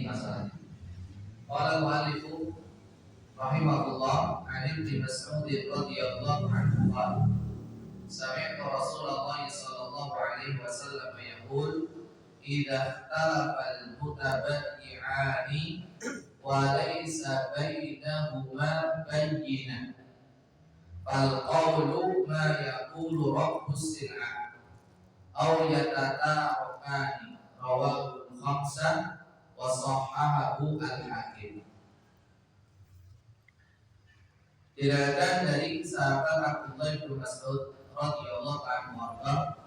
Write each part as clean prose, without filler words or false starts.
masalahnya. Qala al-mu'allifu rahimahullah 'an Ibnu Mas'ud radhiyallahu anhu qala sami'tu Rasulullah sallallahu alaihi wasallam yaqul idza ikhtalafa al-mutabai'ani wa laysa bainahuma bayyinah fal qawlu ma yaqulu rabbus sil'ah aw yatata'aqani rawahu khamsah wa sahhahahu al-hakim. Diriwayatkan dari sahabat Abdullah bin Mas'ud radhiyallahu anhu,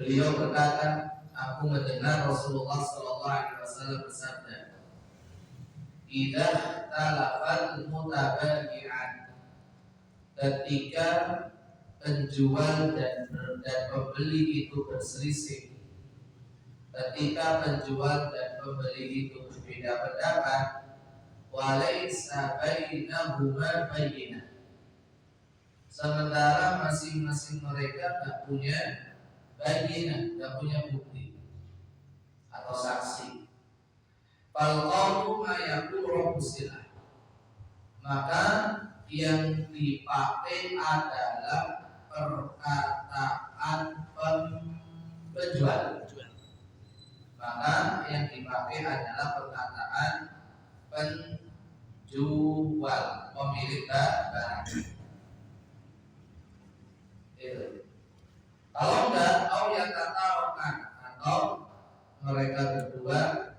beliau berkata, aku mendengar Rasulullah sallallahu alaihi wasallam bersabda, idza talafal mutabayi'an, ketika penjual dan pembeli itu berselisih, ketika penjual dan pembeli itu berbeda pendapat, walaysa bainahuma bayyinah, sementara masing-masing mereka tidak punya bayyinah, tidak punya bukti atau saksi. Fal qawlu ma yaqulu rabbus sil'ah, maka yang dipakai adalah perkataan penjual. Maka yang dipakai adalah perkataan penjual, pemilik barang. Kalau enggak, atau mereka berdua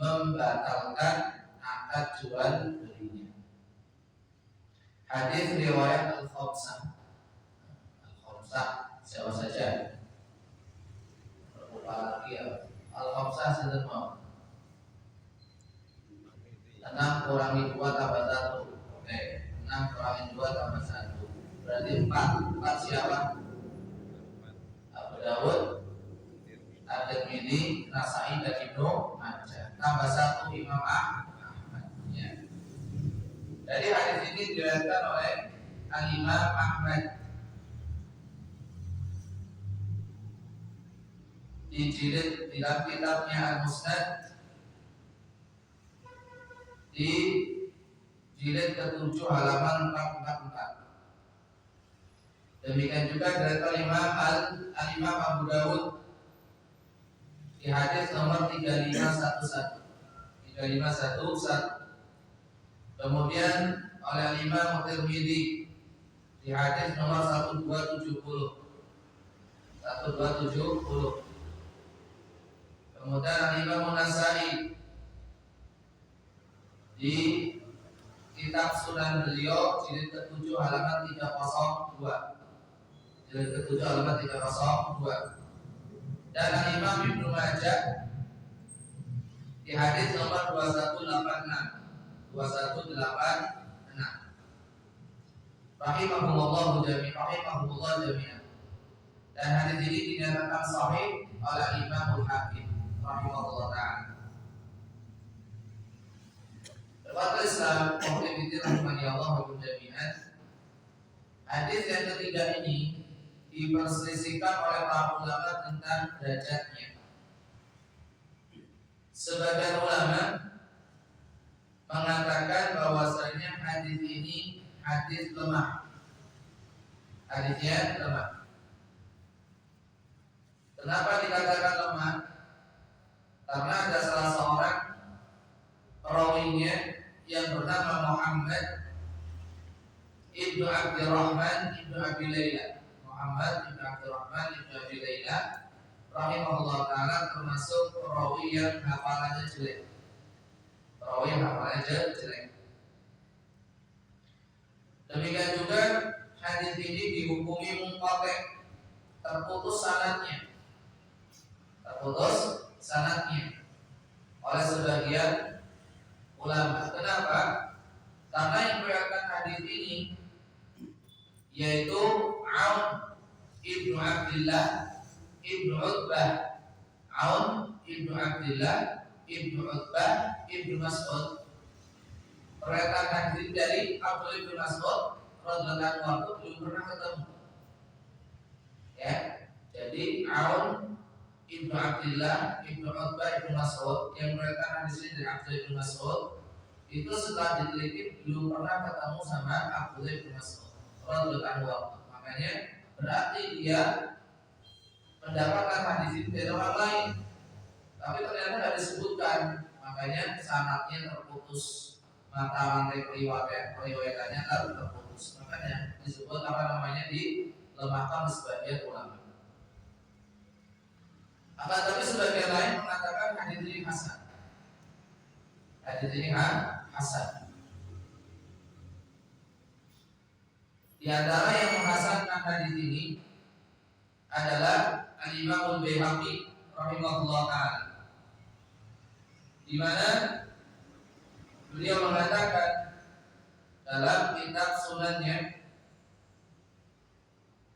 membatalkan akad jual belinya. Hadis riwayat Al-Khamsah. Al-Khamsah siapa saja? Apalagi ya? Al-Khamsah sedemau 6 kurangi 2 tambah 1. Oke, 6 kurangi 2 tambah 1 berarti 4 siapa? Abu Dawud, At-Tirmidzi, Nasa'i dan Ibnu Majah. Tambah 1 Imam Ahmad ya. Jadi hadis ini diriwayatkan oleh Al-Imam Ahmad di jilid dalam kitabnya Al-Musnad di jilid ke-7 halaman 444. Demikian juga dari Al-Imam Abu Dawud di hadis nomor 3511. Kemudian oleh Al-Imam Tirmidzi di hadis nomor 1270. Kemudian Al-Imam Nasa'i di kitab Sunan beliau jilid ke-7 halaman 302. Jilid ke-7 halaman 302. Dan Al-Imam Ibnu Majah di hadis nomor 2186. Rahimahullah jami'an. Dan hadis ini dinyatakan sahih oleh Imam Al-Hakim rahimahullah ta'ala. Berkata Islam, rahimahullah jami'an, hadis yang ketiga ini diperselisihkan oleh para ulama tentang derajatnya. Sebagian ulama mengatakan bahwasanya hadis ini hadis lemah. Hadisnya lemah. Kenapa dikatakan lemah? Karena ada salah seorang perawinya yang bernama Muhammad Ibnu Abdurrahman Ibnu Abi Layla. Muhammad Ibnu Abdurrahman Ibnu Abi Layla rahimahullah ta'ala termasuk perawi yang hafalannya jelek. Demikian juga hadis ini dihukumi munqati', terputus sanadnya oleh sebagian ulama. Kenapa? Karena yang meriwayatkan hadis ini yaitu Aun Ibnu Abdillah Ibnu Utbah. Aun Ibnu Abdillah Ibnu Utbah Ibnu Mas'ud. Meriwayatkan hadis dari Abdullah bin Mas'ud radhiyallahu anhu, belum pernah ketemu. Ya, jadi Aun Ibnu Abdillah, Ibnu Utbah, Ibnu Mas'ud yang meriwayatkan hadis ini dari Abdullah bin Mas'ud itu setelah diteliti belum pernah ketemu sama Abdullah bin Mas'ud radhiyallahu anhu. Makanya berarti dia mendapatkan hadis ini dari orang lain, tapi ternyata tidak disebutkan, makanya sanadnya terputus, mata rantai periwayatannya terputus, makanya disebut dilemahkan sebagian ulama. Tapi sebagian lain mengatakan hadis ini hasan. Hadis ini hasan. Di antara yang menghasankan hadis ini adalah Al-Imam Al-Baihaqi rahimahullah ta'ala, di mana beliau mengatakan dalam kitab sunannya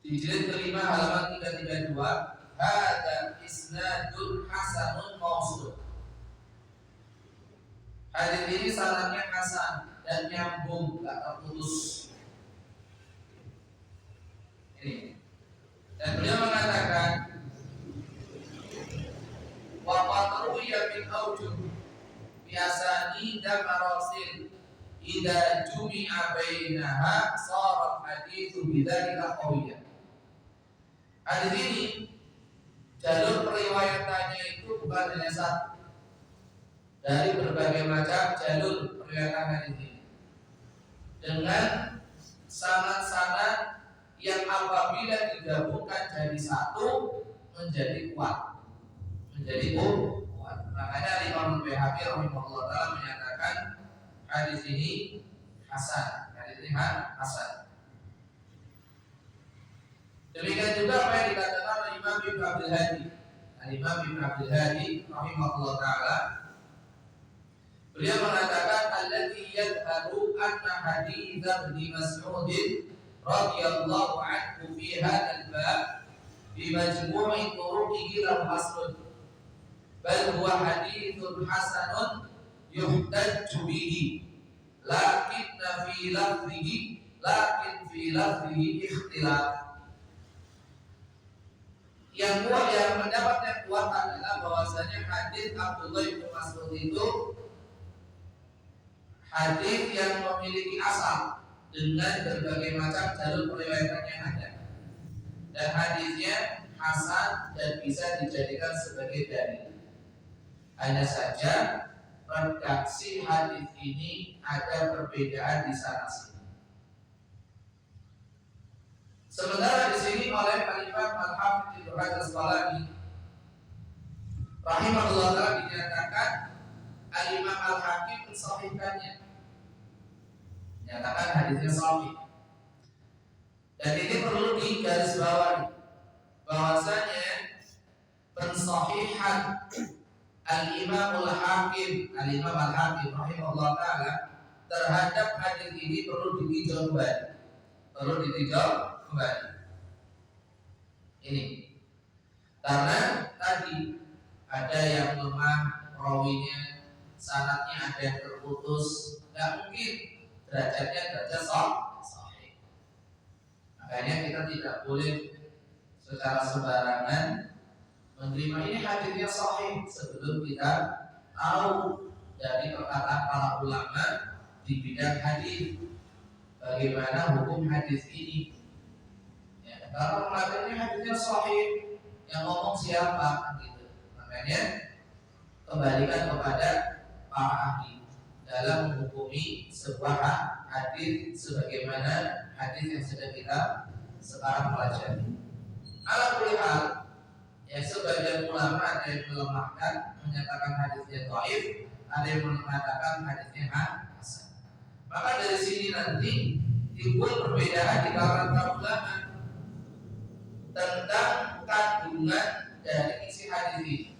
di jilid kelima halaman 332, hadza isnadun hasanun mausul. Hadis ini sanadnya hasan dan nyambung, tak terputus. Ini. Dan beliau mengatakan wa qad ruwiya min awjuh bi asanida marasil idza jumi'a bainaha sara haditsu bidzalika qawiyyan. Hadis ini jalur periwayatannya itu bukan hanya satu, dari berbagai macam jalur periwayatan hadis ini dengan sanad-sanad yang apabila digabungkan jadi satu menjadi kuat, Makanya Imam Baihaqi rahimahullah taala menyatakan hadis ini hasan. Demikian juga apa yang dikatakan oleh Imam Ibnu Abdul Hadi. Imam Ibnu Abdul Hadi rahimahullah taala, beliau mengatakan alladzi yadharu anna hadits Ibnu Mas'ud radhiyallahu anhu fi hadzal bab bi majmu'i turuqihi lam haslun bal huwa haditsun hasanun yuhtajju bihi lakin fi lafzihi ikhtilaf. Yang kuat, yang mendapat yang kuat adalah bahwasanya hadis Abdullah bin Mas'ud itu hadis yang memiliki asal dengan berbagai macam jalur periwayatan yang ada, dan hadisnya hasan dan bisa dijadikan sebagai dalil. Hanya saja redaksi hadis ini ada perbedaan di sana sini. Sementara di sini oleh Al-Imam Al-Hafidz Ibnu Hajar Al-Asqalani rahimahullah taala dinyatakan Al-Imam Al-Hakim mensahihkannya, menyatakan hadisnya sahih. Dan ini perlu digarisbawahi bahwasanya pensahihan Al-Imam Al-Hakim rahimahullah taala terhadap hadis ini perlu ditinjau kembali. Ini karena tadi ada yang lemah rawinya, sanadnya ada yang terputus, nggak mungkin derajatnya derajat sahih. Makanya kita tidak boleh secara sembarangan menerima ini hadisnya sahih sebelum kita tahu dari perkataan para ulama di bidang hadis bagaimana hukum hadis ini. Ya, kalau mengatakan hadisnya sahih, yang ngomong siapa gitu. Makanya kembalikan kepada para ahli dalam menghukumi sebuah hadis sebagaimana hadis yang sedang kita sekarang pelajari. Ala kulli hal, ya sebagian ulama ada yang melemahkan, menyatakan hadisnya dhaif, ada yang mengatakan hadisnya hasan. Maka dari sini nanti timbul perbedaan di kalangan para ulama tentang kandungan dari isi hadis ini.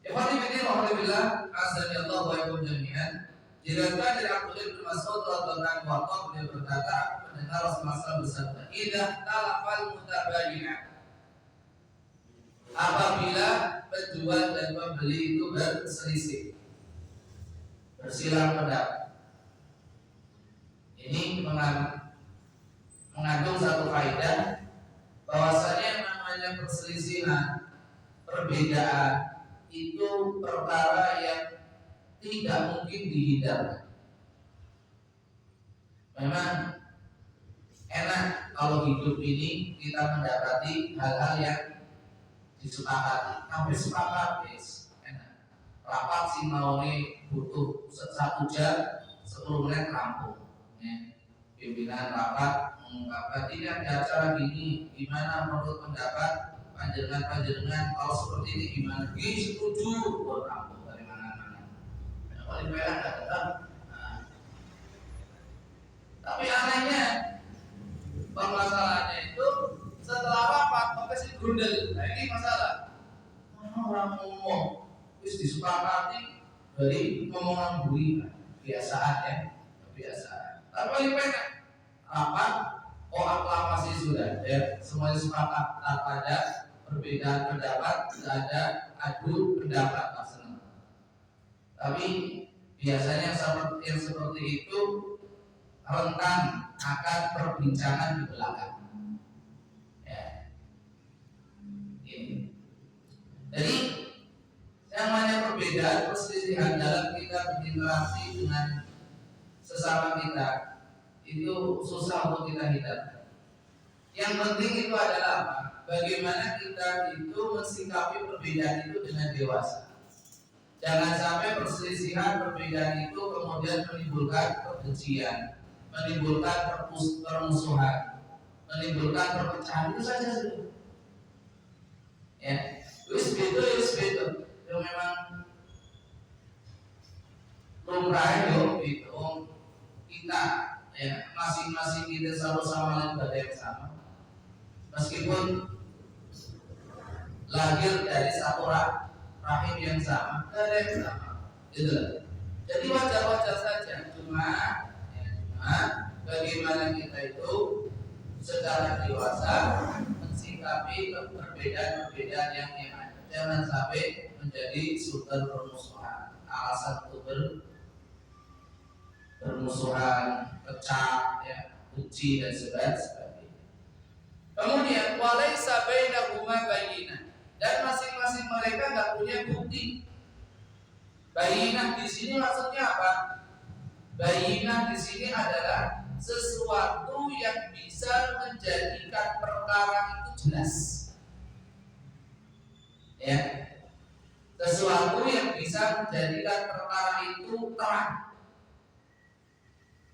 Alhamdulillah, azanillah wa yakum jami'an. Diriwayatkan dari Abdullah bin Mas'ud radhiyallahu anhu, beliau berkata, mendengar Rasulullah SAW bersabda, "Idza talafal mutabayi'an." Apabila penjual dan pembeli itu berselisih, bersilang pendapat. Ini mengandung satu faedah bahwasanya namanya namanya perselisihan, perbedaan itu perkara yang tidak mungkin dihindarkan. Memang enak kalau hidup ini kita mendapati hal-hal yang disepakati, sampai sepakat, enak. Rapat si mau ini butuh 1 jam, 10 menit rampung. Ya. Pimpinan rapat mengungkapkan ini ada acara gini, gimana menurut pendapat panjenengan kalau seperti ini gimana? Gini setuju, buat rampung dari mana-mana. Paling banyak datang. Tapi anehnya permasalahannya itu setelah rapat pakai si grundel. Nah ini masalah. Orang ngomong, terus disepakati dari ngomongan bui, kebiasaan ya, kebiasaan. Tapi paling banyak rapat, aklamasi sudah, ya semuanya sepakat, tanpa ada perbedaan pendapat, tidak ada adu pendapat senang. Tapi biasanya yang seperti itu rentan akan perbincangan di belakang. Ya. Ini. Jadi yang namanya perbedaan perselisihan dalam kita berinteraksi dengan sesama kita itu susah untuk kita hindarkan. Yang penting itu adalah apa? Bagaimana kita itu mensikapi perbedaan itu dengan dewasa. Jangan sampai perselisihan perbedaan itu kemudian menimbulkan kebencian, menimbulkan permusuhan, menimbulkan perpecahan, itu saja sudah. Ya, wis beda. Itu memang lumrah itu kita, ya masing-masing kita sama-sama lain pada yang sama, meskipun lahir dari satu rahim yang sama, ada yang sama. Gitu. Jadi wajar-wajar saja, cuma bagaimana kita itu secara dewasa mensikapi perbedaan-perbedaan yang ada. Jangan sampai menjadi sumber permusuhan, alasan untuk bermusuhan, pecah, ya, benci dan sebagainya. Kemudian walaisa bainahuma bayyinah, dan masing-masing mereka nggak punya bukti. Bayyinah di sini maksudnya apa? Bayyinah di sini adalah sesuatu yang bisa menjadikan perkara itu jelas. Ya. Sesuatu yang bisa menjadikan perkara itu terang.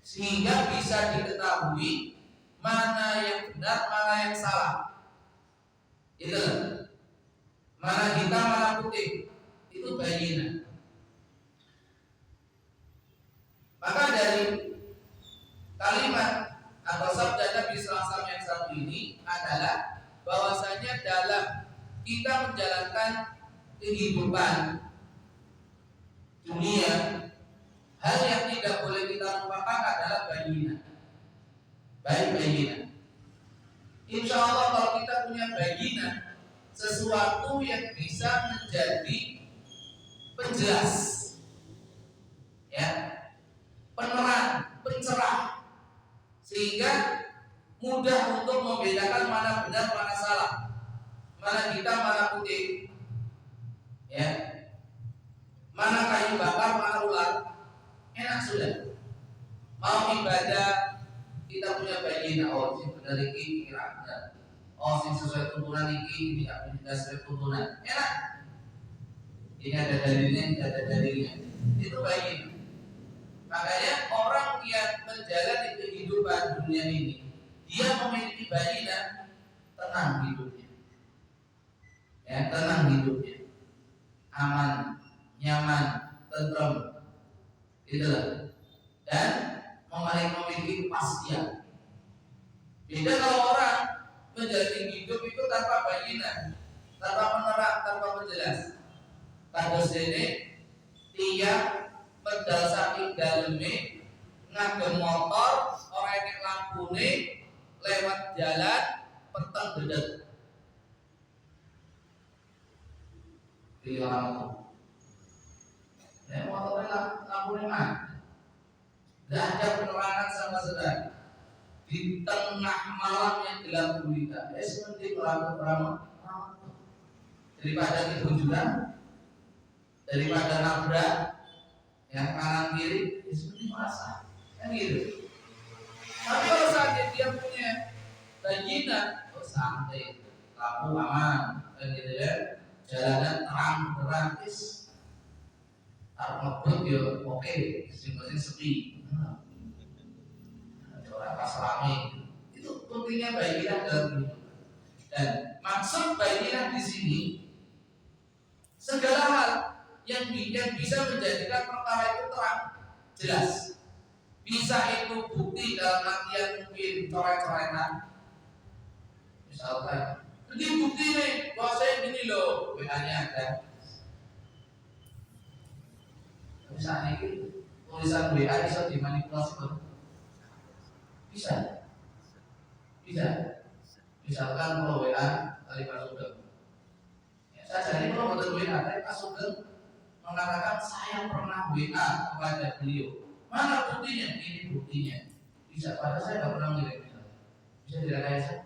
Sehingga bisa diketahui mana yang benar, mana yang salah. Itu. Mana hitam, mana putih. Itu bayyinah. Maka dari kalimat atau sabda Nabi SAW yang satu ini adalah bahwasanya dalam kita menjalankan kehidupan dunia, hal yang tidak boleh kita lupakan adalah bayyinah. Bayyinah. Insya Allah kalau kita punya bayyinah, sesuatu yang bisa menjadi penjelas, ya, penerang, pencerah, sehingga mudah untuk membedakan mana benar, mana salah, mana hitam, mana putih, ya, mana kayu bakar, mana ular. Enak sudah. Mau ibadah kita punya bayyinah, oh sih benar ini kira benar, oh sih sesuai tuntunan ini tidak sesuai tuntunan. Enak. Ini ada dalilnya, ini ada dalilnya. Itu bayyinah. Makanya orang yang menjalani kehidupan dunia ini, dia memiliki bayyinah, tenang hidupnya. Ya, tenang hidupnya. Aman, nyaman, tenteram. Itulah. Dan memiliki kepastian. Beda kalau orang menjalani hidup itu tanpa bayyinah, tanpa penerang, tanpa menjelas. Kados dene tiang medal saking daleme ngagem motor ora enek lampune lewat jalan peteng dedet. Iya. Nek motornya lampune mati. Tidak ada penerangan sama sekali. Di tengah malam yang gelap gulita, mending melakukan daripada tidur jurang, daripada nabrak yang kanan kiri, ya seperti masa kan gitu. Tapi kalau saatnya dia punya bayinan, oh santai, lampu aman, kan gitu ya, jalanan terang gratis, tak ngebut ya oke, masing-masing sepi, orang pas rame, itu pentingnya bayinan dalam hidup. Dan maksud bayinan di sini segala hal yang bisa menjadikan perkara itu terang, jelas. Bisa itu bukti dalam artian mungkin coret-coretan. Misalkan, ini bukti nih, bahwa saya gini loh, WA-nya ada. Misalnya ini tulisan WA bisa dimanipulasi, bisa. Misalkan kalau WA kali Pak Sugeng, saya jadi kalau betul WA kali Pak Sugeng mengatakan saya pernah WA kepada beliau. Mana buktinya? Ini buktinya. Bisa, padahal saya nggak pernah ngirim. Bisa direkayasa?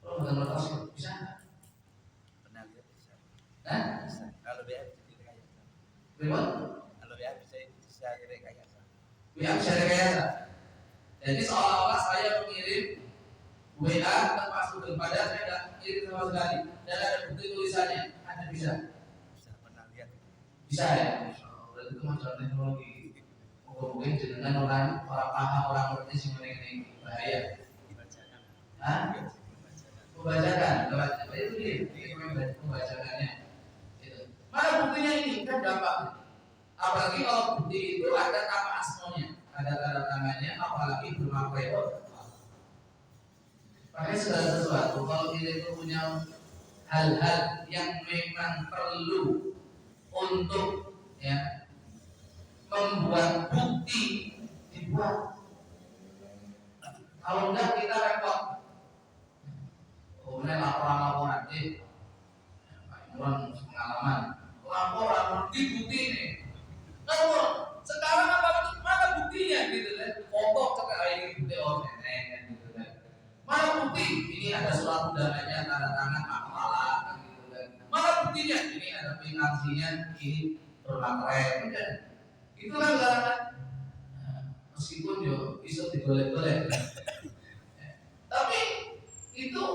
Kalau benar-benar tahu bisa nggak? Pernah lihat bisa. Nah, Bisa. Kalau WA bisa direkayasa. Bagaimana? Kalau WA bisa direkayasa. WA bisa direkayasa. Jadi seolah-olah saya mengirim WA ke Pak Sugeng, padahal saya nggak kirim sama sekali. Dan ada bukti tulisannya, ada bisa. Bisa, pernah lihat. Bisa ya? Berarti itu masalah teknologi. Mungkin dengan orang paham, orang ngerti sih mengenai bahaya. Dibacakan. Hah? Membacakan, itu dia membacakannya. Mana buktinya ini kan gampang. Apalagi kalau bukti itu ada nama asmonya, ada tanda tangannya, apalagi berupa kreol. Makanya segala sesuatu kalau kita itu punya hal-hal yang memang perlu untuk ya membuat bukti dibuat. Kalau enggak kita repot. Kemudian laporan-laporan orang pengalaman, laporan bukti ini. Namun sekarang apa mana buktinya gitu kan? Foto sekarang ini bukti online gitu kan. Mana bukti? Ini ada surat undangannya, tanda tangan kepala gitu kan. Mana buktinya? Ini ada aplikasinya, ini bermaterai kan. Itu kan larangan. Meskipun yo bisa digolek-golek. Tapi itu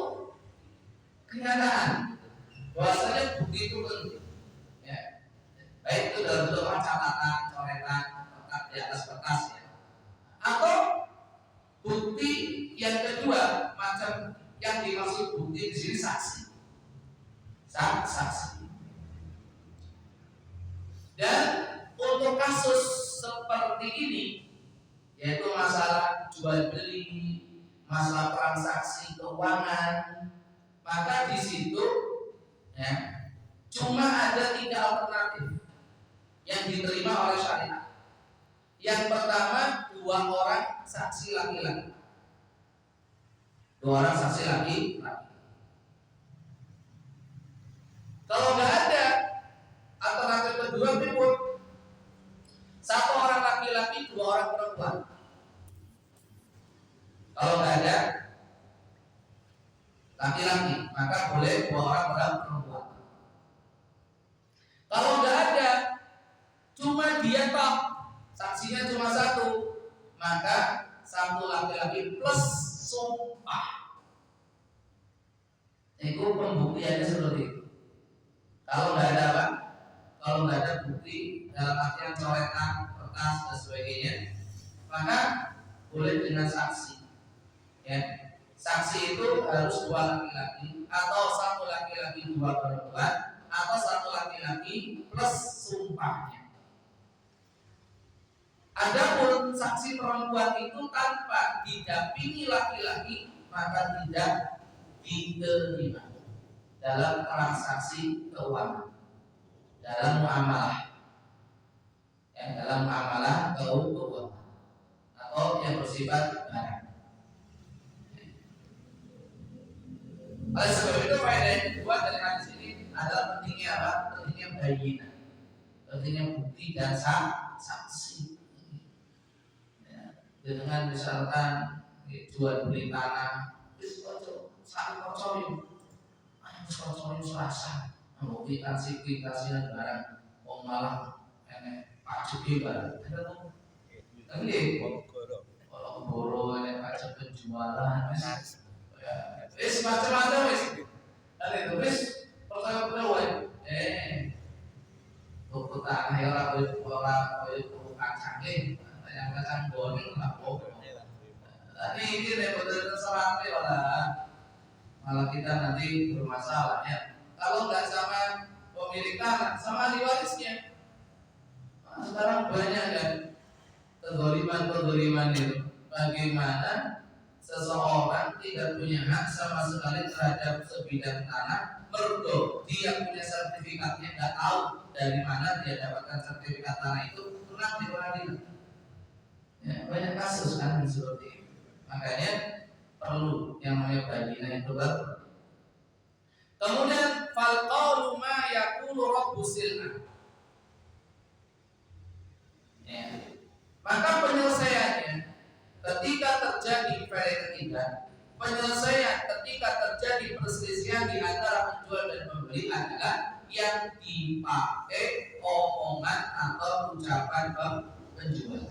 kenyataan bahwasanya bukti itu penting. Ya. Baik itu dalam bentuk catatan, coretan, di atas kertas ya. Atau bukti yang kedua macam yang dimaksud bukti di sini saksi. Saksi. Dan untuk kasus seperti ini, yaitu masalah jual beli, masalah transaksi keuangan, maka di situ ya, cuma ada 3 alternatif yang diterima oleh syariat. Yang pertama 2 orang saksi laki-laki. 2 orang saksi laki-laki. Kalau nggak ada alternatif kedua pun 1 orang laki-laki, 2 orang perempuan. Kalau nggak ada laki-laki, maka boleh 2 orang perempuan. Kalau nggak ada, cuma dia toh, saksinya cuma 1, maka 1 laki-laki plus sumpah. Itu pembuktiannya seperti itu. Kalau nggak ada apa? Kalau nggak ada bukti dalam artian coretan, kertas dan sebagainya, maka boleh dengan saksi. Ya, saksi itu harus 2 laki-laki atau 1 laki-laki 2 perempuan atau 1 laki-laki plus sumpahnya. Adapun saksi perempuan itu tanpa didampingi laki-laki maka tidak diterima dalam transaksi keuangan, dalam muamalah, ya, dalam muamalah keuangan atau yang bersifat barang. Oleh sebab itu faedah yang kedua dari hadis ini adalah pentingnya apa? Pentingnya bayyinah, pentingnya bukti dan saksi. Ya, dengan misalkan jual beli tanah, saling percaya, sore Selasa, kuitansi barang, malah enek pajak barang. Nggih. Kalau boro enek pajak penjualan, wis macam-macam wis. Ada itu wis pertama tuku tanah ya koyo kacang yang kacang goreng lah kok. Tadi ini betul terserah lah. Malah kita nanti bermasalah ya. Kalau nggak sama pemilik tanah, sama ahli warisnya. Nah, sekarang banyak kan kedoliman itu. Bagaimana seseorang tidak punya hak sama sekali terhadap sebidang tanah, mergo dia punya sertifikatnya, nggak tahu dari mana dia dapatkan sertifikat tanah itu, pernah di pengadilan. Ya, banyak kasus kan seperti itu. Makanya perlu yang namanya baginah itu baru. Kemudian fal qaulu ma yaqulu rabbus sil'ah. Ya. Maka penyelesaiannya ketika terjadi varian ketiga, penyelesaian ketika terjadi perselisihan di antara penjual dan pembeli adalah yang dipakai omongan atau ucapan penjual.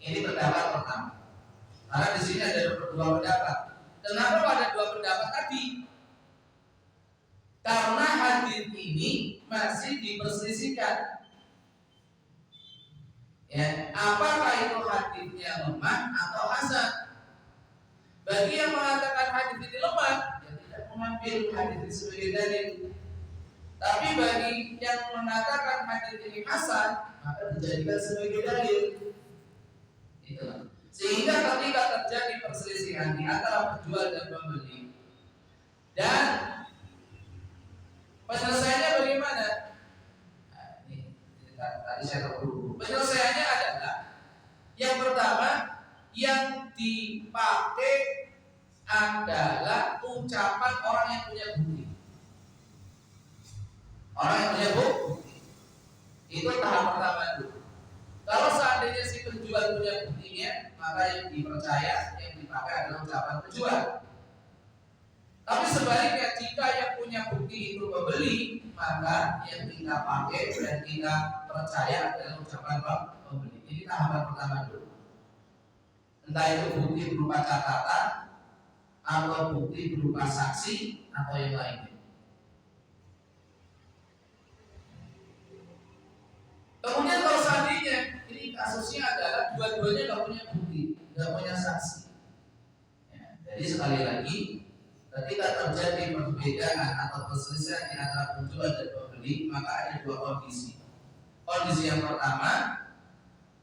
Ini pendapat pertama. Karena di sini ada dua pendapat. Kenapa ada dua pendapat tadi? Karena hadis ini masih diperselisihkan. Ya, apakah itu hadisnya lemah atau hasan? Bagi yang mengatakan hadis ini lemah, ya tidak mengambil hadis ini sebagai dalil. Tapi bagi yang mengatakan hadis ini hasan, maka dijadikan sebagai dalil. Sehingga ketika terjadi perselisihan di antara penjual dan pembeli, dan penyelesaiannya bagaimana? Nah, ini tadi saya tahu. Penyelesaiannya adalah yang pertama, yang dipakai adalah ucapan orang yang punya bukti. Orang yang punya bukti itu tahap pertama dulu. Kalau seandainya si penjual punya buktinya, maka yang dipercaya, yang dipakai adalah ucapan penjual. Tapi sebaliknya, jika yang punya bukti itu pembeli, maka yang kita pakai dan kita percaya adalah ucapan pembeli. Ini tahapan pertama dulu. Entah itu bukti berupa catatan, atau bukti berupa saksi, atau yang lainnya. Kemudian kalau seandainya ini kasusnya adalah dua-duanya nggak punya bukti, nggak punya saksi. Ya, jadi sekali lagi, ketika terjadi perbedaan atau perselisihan di antara penjual dan pembeli, maka ada dua kondisi. Kondisi yang pertama,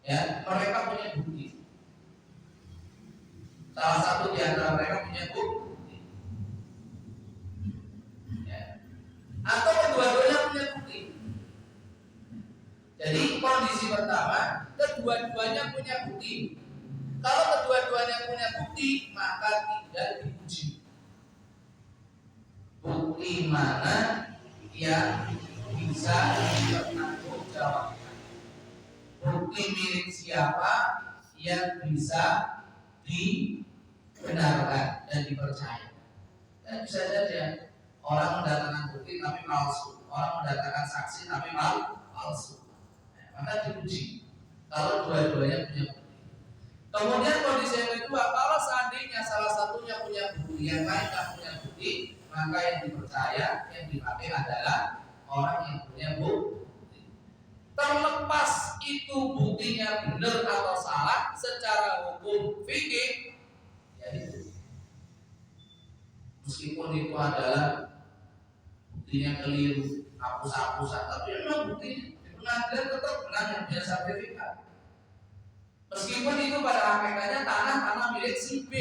ya mereka punya bukti. Salah satu di antara mereka punya bukti. Ya. Atau kedua-duanya punya bukti. Jadi kondisi pertama, kedua-duanya punya bukti. Kalau kedua-duanya punya bukti, maka tidak diuji. Bukti mana yang bisa dipertanggungjawabkan? Bukti milik siapa yang bisa dibenarkan dan dipercaya? Dan bisa saja orang mendatangkan bukti tapi palsu, orang mendatangkan saksi tapi palsu. Maka diuji kalau dua-duanya punya bukti. Kemudian kondisi yang kedua, kalau seandainya salah satunya punya bukti, yang lain tidak punya bukti, maka yang dipercaya, yang dipakai adalah orang yang punya bukti. Terlepas itu buktinya benar atau salah, secara hukum fikih, ya itu. Meskipun itu adalah buktinya keliru, hapus-hapusan, tapi memang buktinya pengadilan tetap benar yang punya sertifikat. Meskipun itu pada hakikatnya tanah milik si B,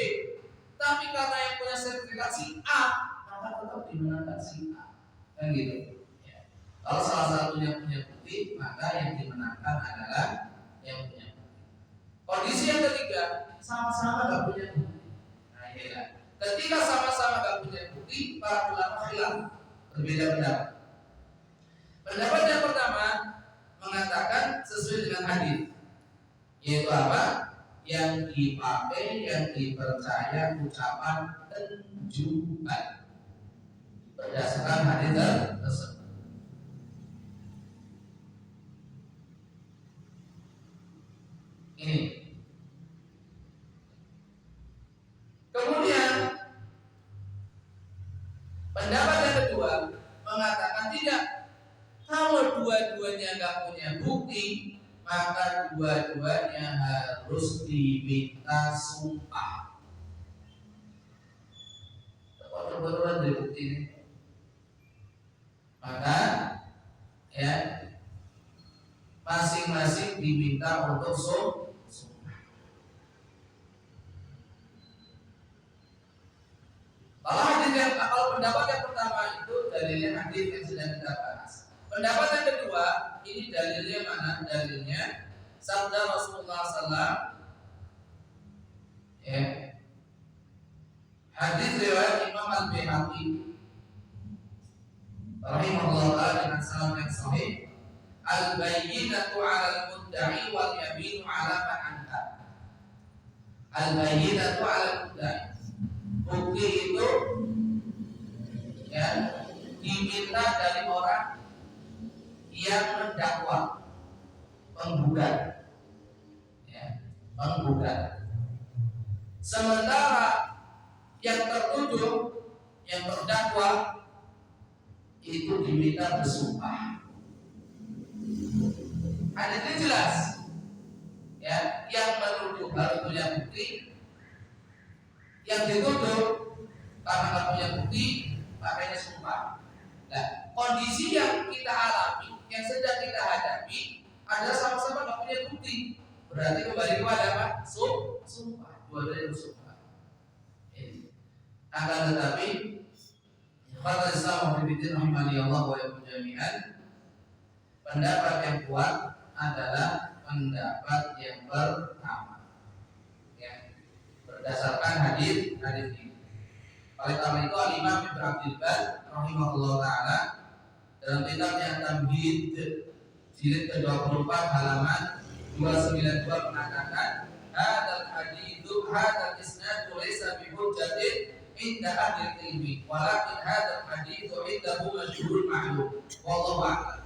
tapi karena yang punya sertifikat si A, maka tetap dimenangkan si A. Kan gitu. Ya. Kalau salah satunya punya bukti, maka yang dimenangkan adalah yang punya bukti. Kondisi yang ketiga, sama-sama gak punya bukti. Nah ini lah. Ketika sama-sama gak punya bukti, para ulama khilaf, berbeda pendapat. Pendapat yang pertama mengatakan sesuai dengan hadis, yaitu apa? Yang dipakai, yang dipercaya ucapan penjual berdasarkan hadis tersebut. Ini. Kemudian pendapat yang kedua mengatakan tidak. Kalau dua-duanya nggak punya bukti, maka dua-duanya harus diminta sumpah. Kalau dari bukti ini, maka ya masing-masing diminta untuk sumpah. Kalau pendapat yang pertama itu dalilnya hadis yang sedang kita bahas. Pendapat yang kedua, ini dalilnya mana? Dalilnya sabda Rasulullah SAW. Ya. Hadis riwayat Imam Al-Baihaqi rahimahullah ta'ala dengan sanad yang sahih. Al-bayyinatu 'alal mudda'i wal yaminu 'ala man ankar. Al-bayyinatu 'alal mudda'i. Bukti itu ya diminta dari orang yang mendakwa, penggugat, ya, penggugat. Sementara yang tertuduh, yang terdakwa itu diminta bersumpah. Hadis ini jelas, ya, yang menuduh harus punya bukti, yang dituduh karena nggak punya bukti, makanya sumpah. Nah, kondisi yang kita alami, yang sedang kita hadapi adalah sama-sama nggak punya bukti. Berarti kembali kepada apa? Sumpah. Dua-duanya bersumpah. Akan tetapi, kata Islam Muhammadin rahimani Allah wa jami'an, pendapat yang kuat adalah pendapat yang pertama. Ya, berdasarkan hadis ini. Oleh karena itu Al-Imam Ibnu Abdul Bar rahimahullah ta'ala dalam kitabnya Tamhid jilid ke-24 halaman 292 mengatakan hadal hadithu hadal isnadu laysa bi hujjatin inda ahli ilmi walakin hadal hadithu indahu masyhur ma'lum wallahu a'lam.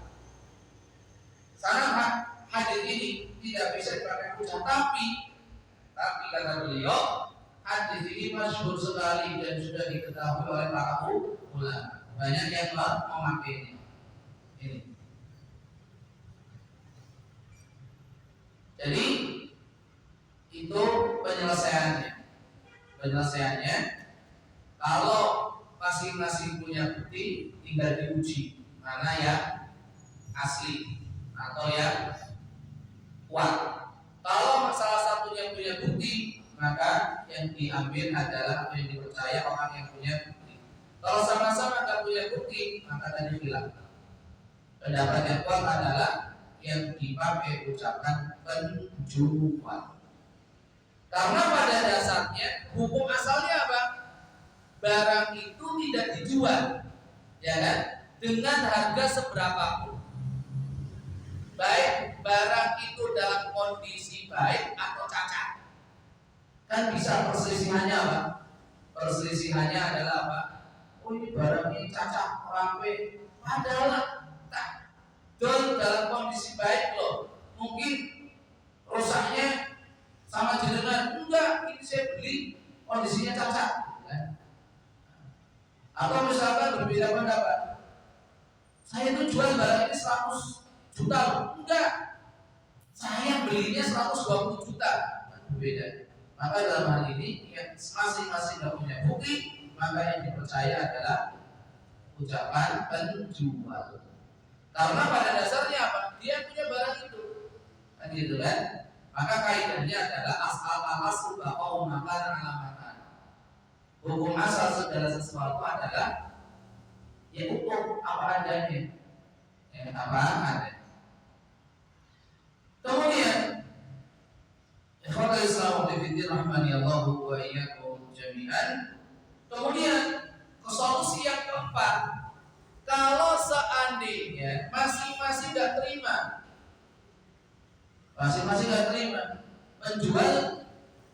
Sanad hadis ini tidak bisa dipakai hujjah, tapi kata beliau hadis ini masyhur sekali dan sudah diketahui oleh para ulama. Banyak yang memakai ini. Jadi itu penyelesaiannya. Kalau masing-masing punya bukti, tinggal diuji mana yang asli atau yang kuat. Kalau salah satunya punya bukti, maka yang diambil adalah yang dipercaya orang yang punya bukti. Kalau sama-sama tidak punya bukti, maka tadi bilang pendapat yang kuat adalah yang dipakai ucapan penjual. Karena pada dasarnya hukum asalnya apa? Barang itu tidak dijual, ya kan? Dengan harga seberapapun. Baik barang itu dalam kondisi baik atau cacat. Kan bisa perselisihannya apa? Perselisihannya adalah apa? Oh ini barang ini cacat, rapi, padahal tak. Dalam kondisi baik loh. Mungkin rusaknya sama jenengan, enggak, ini saya beli kondisinya cacat. Atau misalkan berbeda pendapat, saya itu jual barang ini 100 juta loh. Enggak, saya belinya 120 juta. Berbeda. Maka dalam hal ini yang masing-masing tidak punya bukti, maka yang dipercaya adalah ucapan penjual. Karena pada dasarnya apa? Dia punya barang itu, kan gitu kan? Maka kaidahnya adalah asal bahwa makan alamatan. Hukum asal segala sesuatu adalah ya hukum apa adanya, apa adanya. Kemudian ikhwatul Islam wa fiddin rahmani Allah wa iyyakum jami'an. Kemudian solusi yang keempat, kalau seandainya masing-masing enggak terima, penjual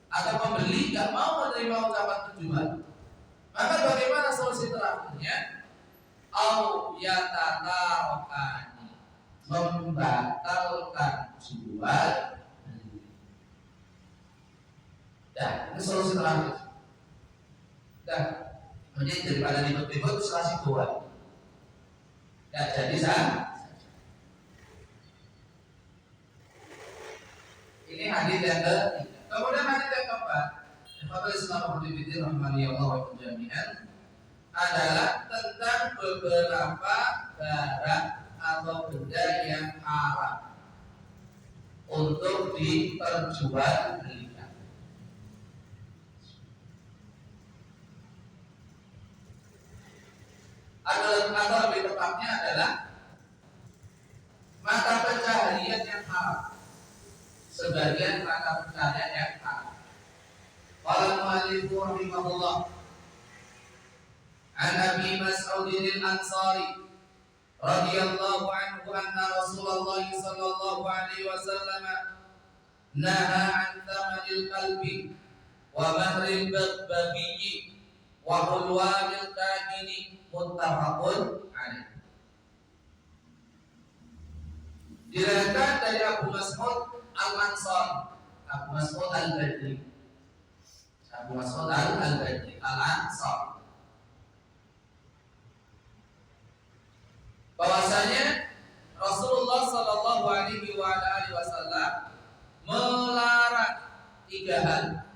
atau pembeli enggak mau menerima ucapan penjual, Maka bagaimana solusi terakhirnya? Au yatatarokani, membatalkan jual beli. Dah, ini solusi terakhir. Dah, kemudian daripada ribut-ribut kasih dua. Dah jadi sah. Ini hadis yang ketiga. Kemudian hadis yang keempat, Bapak Islam Al-Fidin Rahmani Allah wa jami'an, adalah tentang beberapa barang atau benda yang haram untuk diperjualbelikan. Atau lebih tepatnya adalah mata pencaharian yang haram. Sebagian mata pencaharian yang haram. Qala al-mu'allif rahimahullah an Abi Mas'ud al-Ansari radhiyallahu anhu anna Rasulullah sallallahu alaihi wasallam naha an thamanil qalbi wa mahril baghi wa hulwanil kahini, muttafaqun alaih. Diriwayatkan dari Abu Mas'ud al-Ansari, Abu Mas'ud al-Badri, Abu Mas'ud al-Badri al-Ansari, bahwasanya Rasulullah Shallallahu Alaihi Wasallam melarang tiga hal.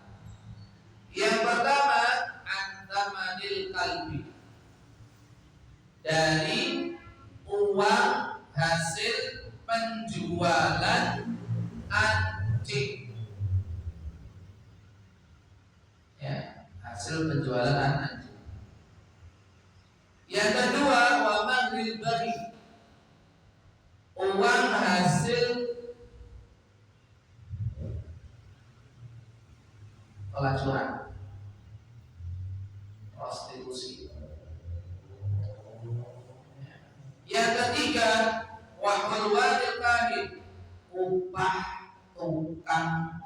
Yang pertama, antamanil kalbi, dari uang hasil penjualan anjing. Ya, hasil penjualan anjing. Yang kedua, wa mahril baghi, uang hasil pelacuran, prostitusi. Yang ketiga, wa hulwanil kahin, upah tukang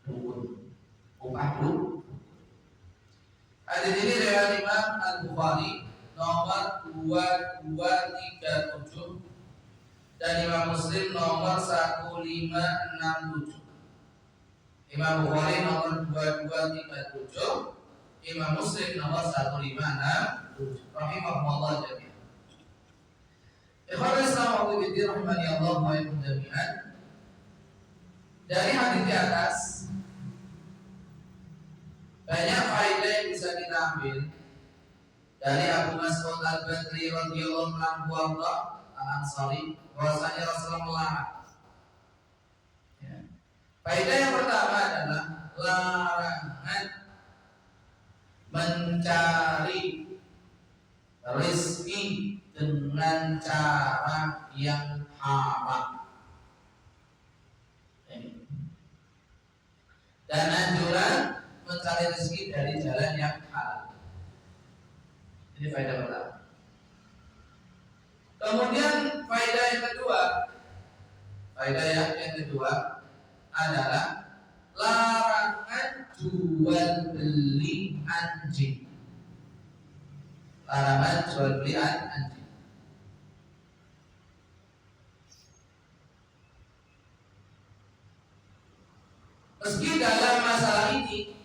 dukun, upah dukun. Hadis ini riwayat Imam Al-Bukhari nomor 2237 dan Imam Muslim nomor 1567. Imam Bukhari nomor 2237, Imam Muslim nomor 1567. Rahimahullah jami'an. Ikhwan Islam wa bidin rahimani Allah wa jami'an. Dari hadis di atas banyak faedah yang bisa kita ambil. Dari Abu Mas'ud al-Badri radhiyallahu anhu al-Ansari, bahwasanya Rasulullah melarang. Ya. Faedah yang pertama adalah larangan mencari rezeki dengan cara yang haram. Dan anjuran mencari rezeki dari jalan yang halal. Ini faedah pertama. Kemudian faedah yang kedua adalah larangan jual beli anjing. Larangan jual beli anjing. Meski dalam masalah ini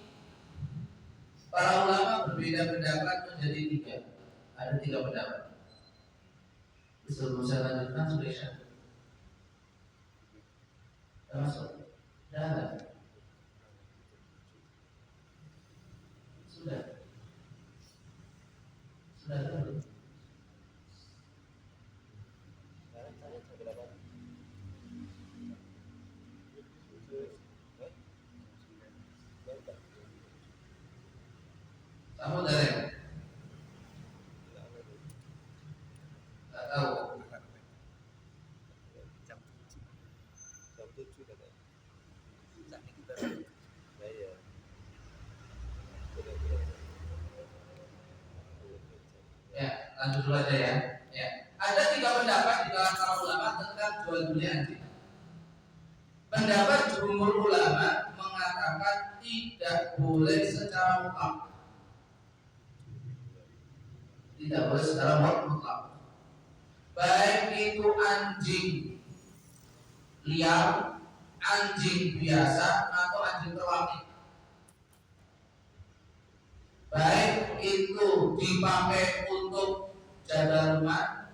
para ulama berbeda pendapat menjadi tiga. Ada tiga pendapat. Sebelum saya lanjutkan sudah satu. Termasuk dalam. Sudah dulu. Kamu dari? Tak tahu. Jam 7 katanya. Saat ini kita ya. Ya, lanjut dulu aja ya. Ya. Ada tiga pendapat di kalangan para ulama tentang jual beli anjing. Pendapat jumhur ulama mengatakan tidak boleh secara mutlak. Tidak boleh secara mutlak. Baik itu anjing liar, anjing biasa, atau anjing terlatih. Baik itu dipakai untuk jaga rumah,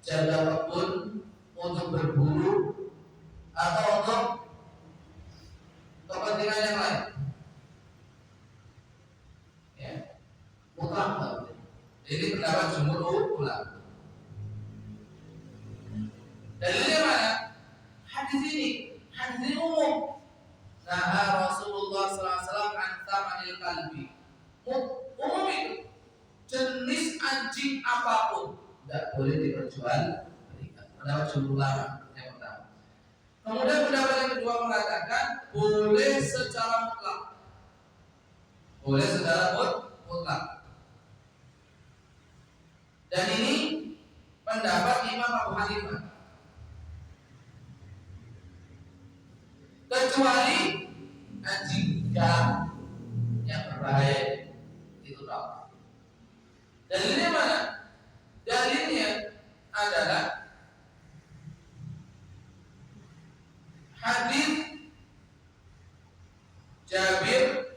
jaga kebun, untuk berburu, atau untuk kepentingan yang lain. Ya, mutlak. Ini pendapat jumhur ulama. Dalilnya mana? Hadis ini umum. Nah, Rasulullah SAW an thamanil kalbi. Umum itu. Jenis anjing apapun tidak boleh diperjualbelikan. Pendapat jumhur ulama yang pertama. Kemudian pendapat yang kedua mengatakan boleh secara mutlak. Boleh secara mutlak. Dan ini pendapat Imam Abu Hanifah. Kecuali anjing galak yang berbahaya itu tak. Dalilnya mana? Dalilnya adalah hadis Jabir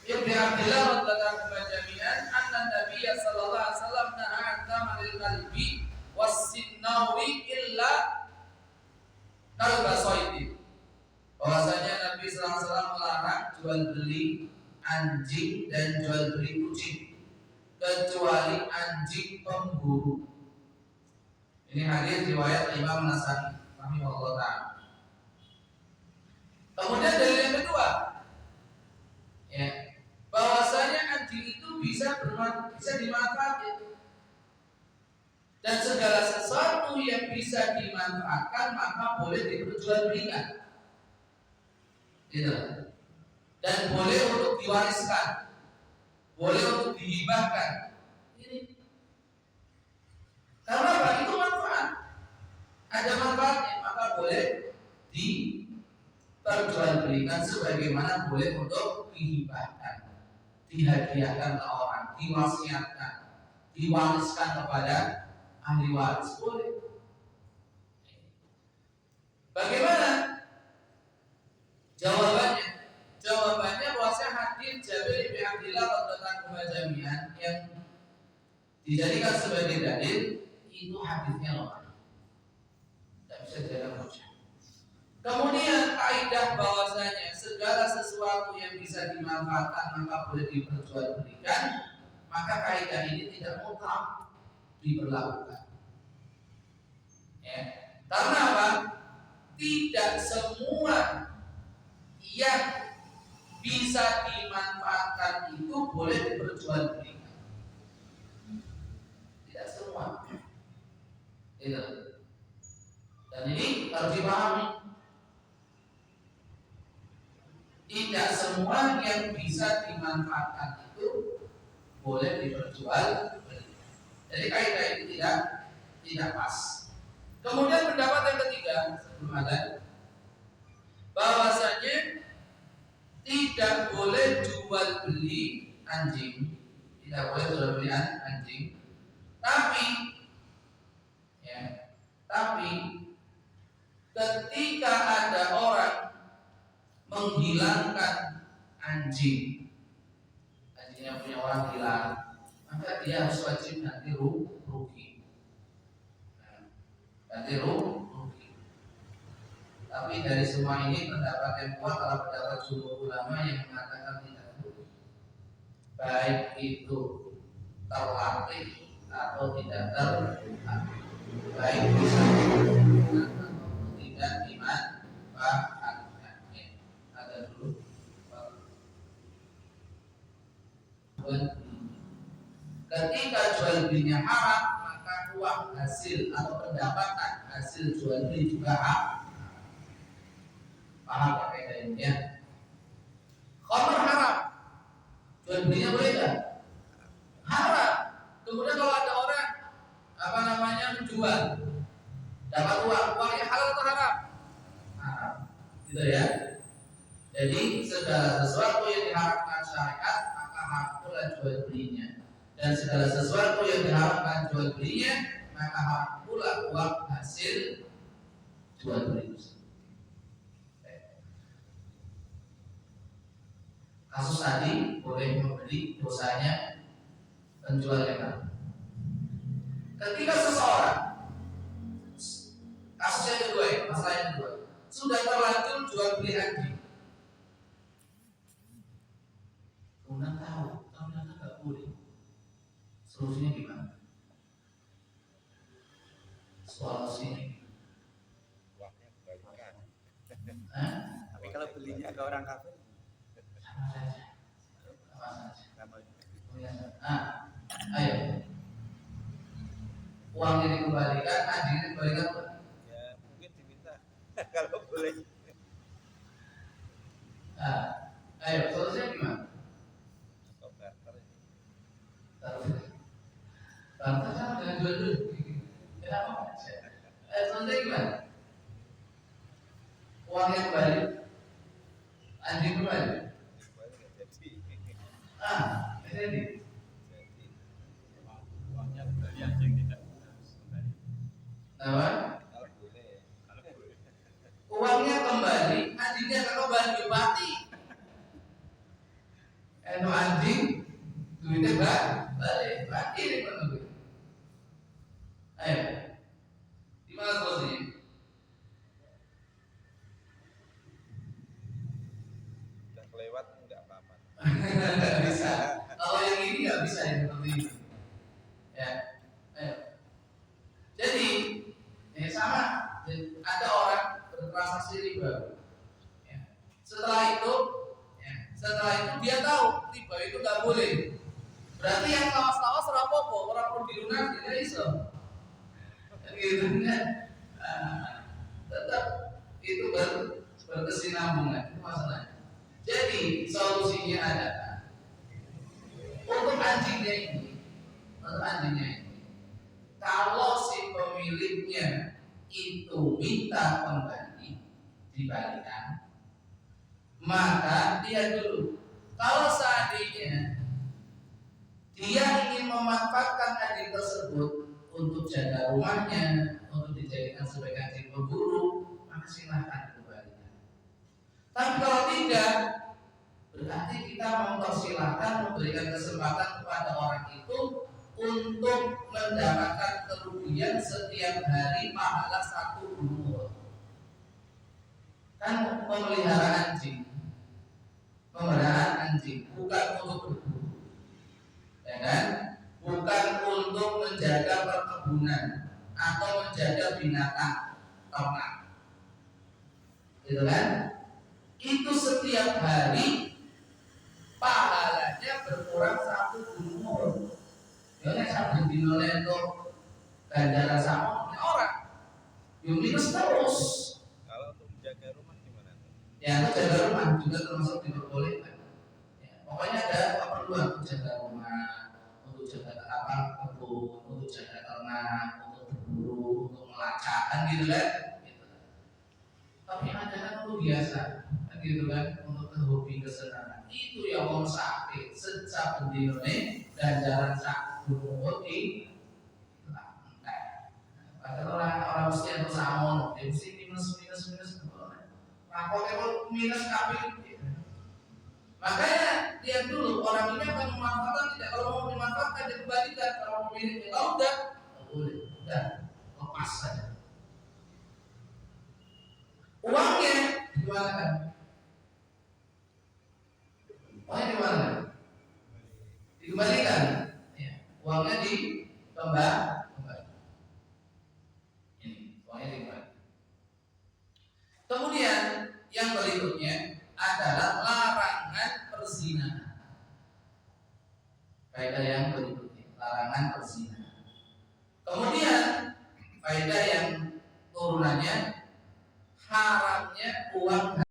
Ibnu Abdullah radhiyallahu anhu jami'an anna Nabiy sallallahu alaihi wasallam nahaa an thamanil kalbi was-sinnawi illa kalbasoidi, bahwasanya Nabi sallallahu alaihi wasallam melarang jual beli anjing dan jual beli kucing kecuali anjing pemburu. Ini hadis riwayat Imam Nasai rahimahullah ta'ala. Kemudian dalil yang kedua, ya, bahwasanya anjing itu bisa dimanfaatkan. Dan segala sesuatu yang bisa dimanfaatkan maka boleh diperjualbelikan. Gitu. Dan boleh untuk diwariskan, boleh untuk dihibahkan. Ini karena apa? Itu manfaat. Ada manfaatnya maka boleh diperjualbelikan sebagaimana boleh untuk dihibahkan, dihadiahkan ke orang, diwasiatkan, diwariskan kepada ahli waris, boleh. Bagaimana? Jawabannya bahwasanya hadis Jabir bin Abdullah radhiyallahu anhu jami'an yang dijadikan sebagai dalil itu hadisnya lemah. Tidak bisa dijadikan hujjah. Kemudian kaidah bahwasanya segala sesuatu yang bisa dimanfaatkan maka boleh diperjualbelikan, maka kaidah ini tidak mutlak diberlakukan. Ya. Karena apa? Tidak semua yang bisa dimanfaatkan itu boleh diperjualbelikan. Tidak semua. Itu. Dan ini harus dipahami. Tidak semua yang bisa dimanfaatkan itu boleh diperjualbelikan. Jadi kaidah ini tidak pas. Kemudian pendapat yang ketiga sebelum ada, bahwasanya tidak boleh jual beli anjing, tidak boleh jual beli anjing. Tapi ketika ada orang menghilangkan anjingnya punya orang hilang, maka dia harus wajib nanti rugi. Nanti rugi. Tapi dari semua ini pendapat yang kuat adalah pendapat jumhur ulama yang mengatakan tidak rugi. Baik itu terlatih atau tidak terlatih, baik bisa dimanfaatkan atau tidak dimanfaatkan. Ada dulu. Ketika jual belinya haram, maka uang hasil atau pendapatan hasil jual beli juga haram. Paham ya kaidahnya? Khamr haram, jual belinya boleh nggak? Haram. Kemudian kalau ada orang menjual, dapat uangnya halal atau haram? Haram. Gitu ya. Jadi segala sesuatu yang diharamkan syariat maka haram pula jual dan segala sesuatu yang diharamkan jual belinya, maka haram pula uang hasil jual beli itu. Kasus tadi boleh membeli, dosanya penjual yang. Ketika seseorang, kasus yang kedua ya, masalah yang kedua, sudah terlanjur jual beli anjing, kemudian tahu ternyata nggak boleh, solusinya gimana? Solusinya Uangnya kebalikan. Tapi kalau belinya ke orang kafir sama saja, sama saja. sama Ayo, uangnya dikembalikan, anjingnya dikembalikan apa? Ya mungkin diminta kalau boleh. Ayo, solusinya gimana? Atau barter. Barter sama dengan jual beli. Kenapa? Solusinya gimana? Uangnya kembali, anjing kembali. Kembali nggak jadi. Jadi Jadi uangnya kembali anjing tidak kembali. apa? kalau boleh. Kalau boleh. Uangnya kembali, anjingnya akan kembali mati. Eno anjing, duitnya balik, mati nih penunggu. Ayo, gimana solusinya? Udah kelewat nggak apa-apa. Nggak bisa. Kalau yang ini nggak bisa yang seperti ini. Ya, ayo. Jadi, sama. Ada orang bertransaksi riba. Ya. Setelah itu dia tahu riba itu nggak boleh. Berarti yang lawas-lawas rapopo, orang perlu dilunasi tidak iso. Gitu kan? Tetap itu berkesinambungan, itu masalahnya. Jadi solusinya adalah untuk anjingnya ini, kalau si pemiliknya itu minta kembali dibalikan, maka dia dulu. Kalau seandainya dia ingin memanfaatkan anjing tersebut untuk jaga rumahnya, untuk dijadikan sebagai anjing pemburu, maka silahkan dikembalikan. Tapi kalau tidak, berarti kita mempersilahkan, memberikan kesempatan kepada orang itu untuk mendapatkan kerugian setiap hari pahala 1 umur. Kan pemeliharaan anjing bukan untuk berburu, ya kan? Bukan untuk menjaga perkebunan atau menjaga binatang ternak, gitu kan? Itu setiap hari pahalanya berkurang 1 umur. Ya sampai dino lentok ganjaran sama orang, yang minus terus. Kalau untuk menjaga rumah gimana? Ya, untuk jaga rumah juga termasuk diperbolehkan. Ya, pokoknya ada keperluan untuk jaga rumah, untuk jaga kebun, untuk jaga ternak, untuk berburu, untuk melacak, kan gitu kan? Gitu. Tapi ada kan untuk biasa, kan gitu kan? Untuk hobi kesenangan. Itu yang mau sakit sejak bendino ganjaran sak gunung di padahal orang mesti ada samon, dia mesti minus. Rapotnya minus kabel. Makanya lihat dulu orang ini akan memanfaatkan tidak, kalau mau dimanfaatkan dikembalikan, kalau mau miliknya kalau udah boleh, udah lepas saja. Uangnya gimana kan? Uangnya gimana? Dikembalikan. Ya, uangnya dikembalikan. Ini uangnya dikembalikan. Kemudian yang berikutnya adalah larangan perzinahan. Faedah yang berikutnya, larangan perzinahan. Kemudian faedah yang turunannya haramnya uang